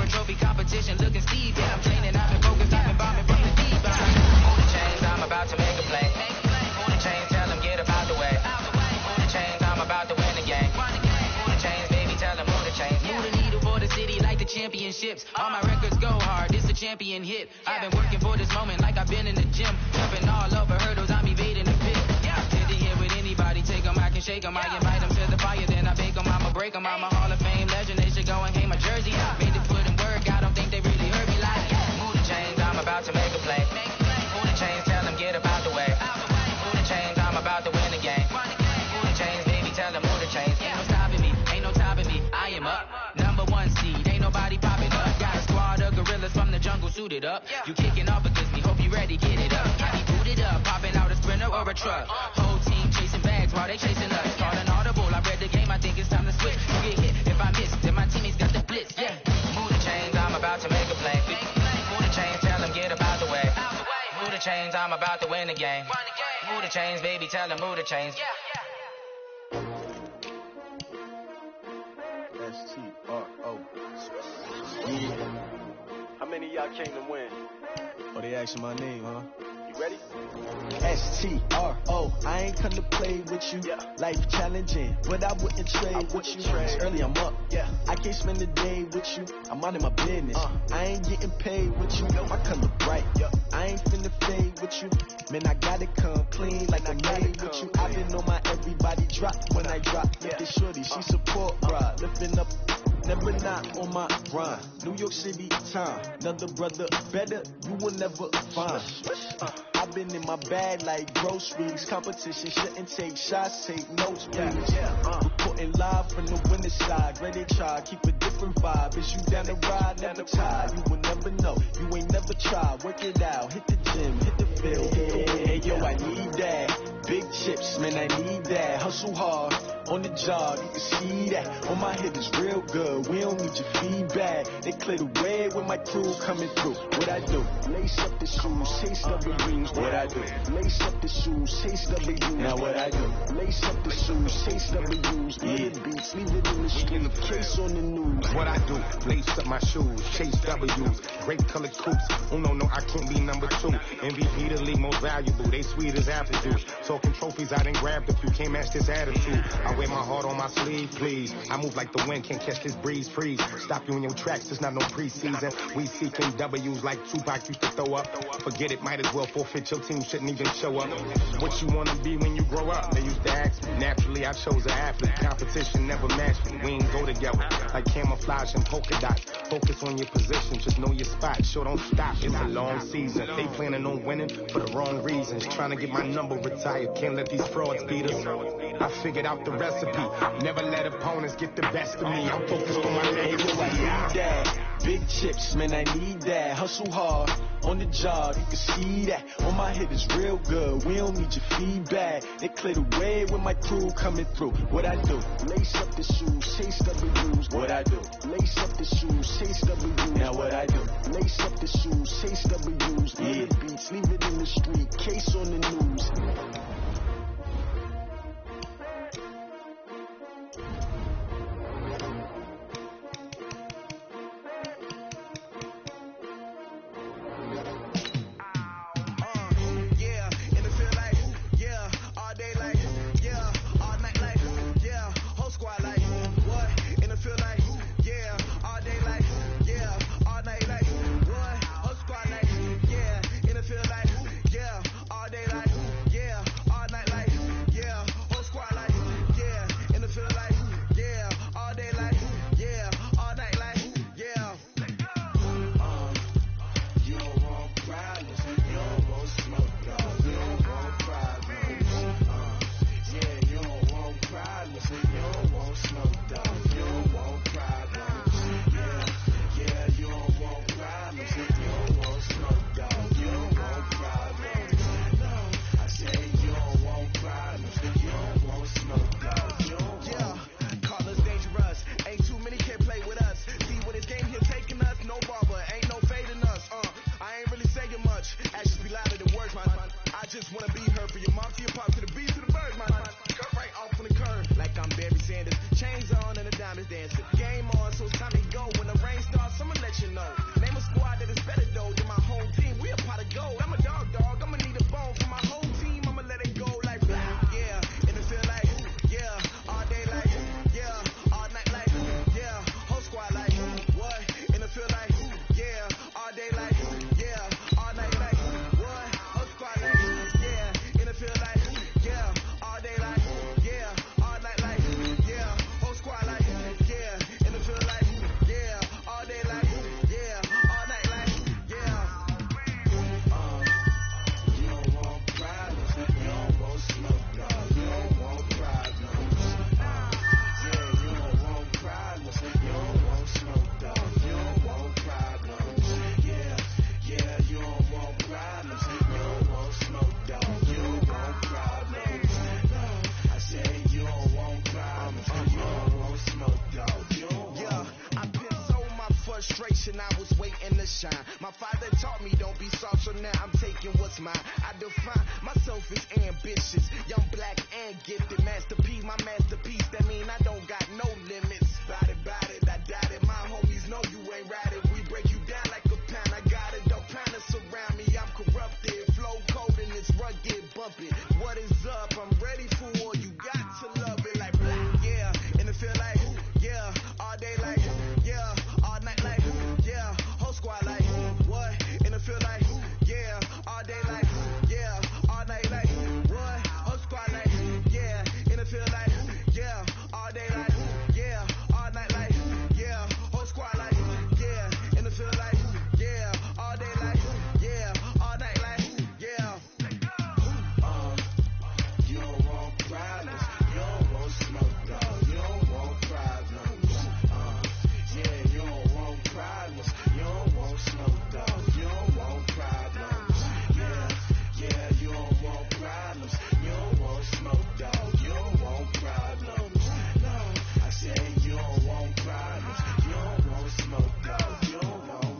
for a trophy competition, looking Steve. Yeah, I'm training, I've been focused, I've been bombing from the deep. Move the chains, I'm about to make a play. Move the chains, tell them get about the way. Move the chains, I'm about to win the game. Move the chains, baby, tell them move the chains. Move the needle for the city like the championships. All my records go hard, this a champion hit. I've been working for this moment like I've been in the gym. Jumping all over hurdles, I'm evading the pit. Did to hear with anybody, take them, I can shake them. I invite them to the fire, then I bake them, I'ma break them. I'm a Hall of Fame legend, they should go and hang my jersey. Made the foot and work, I don't think they really heard me like. Move the chains, I'm about to make a play. Move the chains, tell them get about the way. Move the chains, I'm about to win the game. Move the chains, baby, tell them move the chains. Ain't no stopping me, ain't no topping me. I am up, number one seed, ain't nobody popping up. Got a squad of gorillas from the jungle suited up. You kicking off against me, hope you ready, get it up. I be booted up, popping out a sprinter or a truck. Whole team chasing bags while they chasing us. Calling audible, I read the game, I think it's time to switch. You get hit, if I miss, then my teammates got the blitz. Yeah, move the chains, I'm about to make a play. Move the chains, tell them get about the way. Move the chains, I'm about to win the game. Move the chains, baby, tell them move the chains. S-T-R-O. Yeah. How many of y'all came to win? Oh, they asking my name, huh? You ready? S-T-R-O. I ain't come to play with you. Life challenging, but I wouldn't trade with you. It's early, I'm up. I can't spend the day with you. I'm out of my business. I ain't getting paid with you. My color bright. I ain't finna fade with you. Man, I gotta come clean like I made with you. I been on my everybody drop when I drop. Look at shorty, she support, bruh. Lifting up. Never not on my grind. New York City time. Another brother better, you will never find. I've been in my bag like groceries. Competition shouldn't take shots, take notes, please. Reporting live from the winning side. Ready to try, keep a different vibe. Is you down the ride, never tired. You will never know, you ain't never tried. Work it out, hit the gym, hit the field. Hey, yo, I need that. Big chips, man, I need that. Hustle hard. On the job, you can see that. On my head is real good. We don't need your feedback. They clear the way with my crew coming through. What I do? Lace up the shoes, chase W's. What I do? Lace up the shoes, chase W's. Now what I do? Lace up the shoes, chase W's. Yeah, beats, leave it in the street. Case on the news. What I do? Lace up my shoes, chase W's. Great colored coops. Oh no, I can't be number two. MVP the league most valuable. They sweet as apple juice. Talking trophies, I done grabbed a few. Can't match this attitude. I wear my heart on my sleeve, please. I move like the wind, can't catch this breeze, freeze. Stop you in your tracks, it's not no preseason. We seeking W's like Tupac used to throw up. Forget it, might as well forfeit. Your team shouldn't even show up. What you wanna be when you grow up? They used to ask me. Naturally, I chose an athlete. Competition never matched me. We ain't go together like camouflage and polka dots. Focus on your position, just know your spot. Sure, don't stop. It's a long season. They planning on winning for the wrong reasons. Trying to get my number retired. Can't let these frauds beat us. I figured out the recipe. Never let opponents get the best of me. I'm focused on my name. I need that. Big chips, man, I need that. Hustle hard. On the job, you can see that. On my head is real good. We don't need your feedback. They clear the way with my crew coming through. What I do? Lace up the shoes, chase W's. What I do? Lace up the shoes, chase W's. Now what I do? Lace up the shoes, chase W's. Yeah, beats, leave it in the street. Case on the news. All night like, what? Whole squad like, I was waiting to shine. My father taught me don't be soft, so now I'm taking what's mine. I define myself as ambitious, young, black, and gifted. Masterpiece, my masterpiece, that mean I don't got no limits. Bout it, I doubt it. My homies know you ain't right it. We break you down like a pound. I got it, don't pound to surround me. I'm corrupted, flow cold and it's rugged, bumping. What is up? I'm ready for war. You got to love it like black, yeah. And it feel like, yeah, all day like, yeah, all night like, yeah, whole squad like, what? And it feel like, yeah, all day like, yeah, all night like, what? Whole squad like, yeah, and it feel like, yeah, all day like, yeah, all night like, yeah, whole squad like, yeah, and it feel like, yeah, all day like, yeah, all night like, yeah. You don't want problems, you don't want smoke, dog, you don't want problems. Yeah, you don't want problems, you don't want smoke, dog, you don't want problems. Yeah, you don't want problems, you don't want smoke, dog, you don't want problems. No, I said you don't want problems, you don't want smoke, dog, you don't want.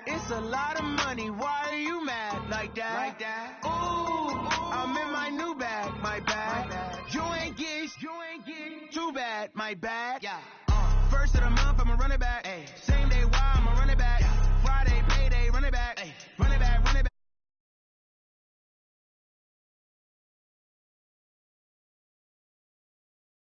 It's a lot of money. Why are you mad like that? Ooh, I'm in my new bag, my bad. You ain't get too bad, my bad.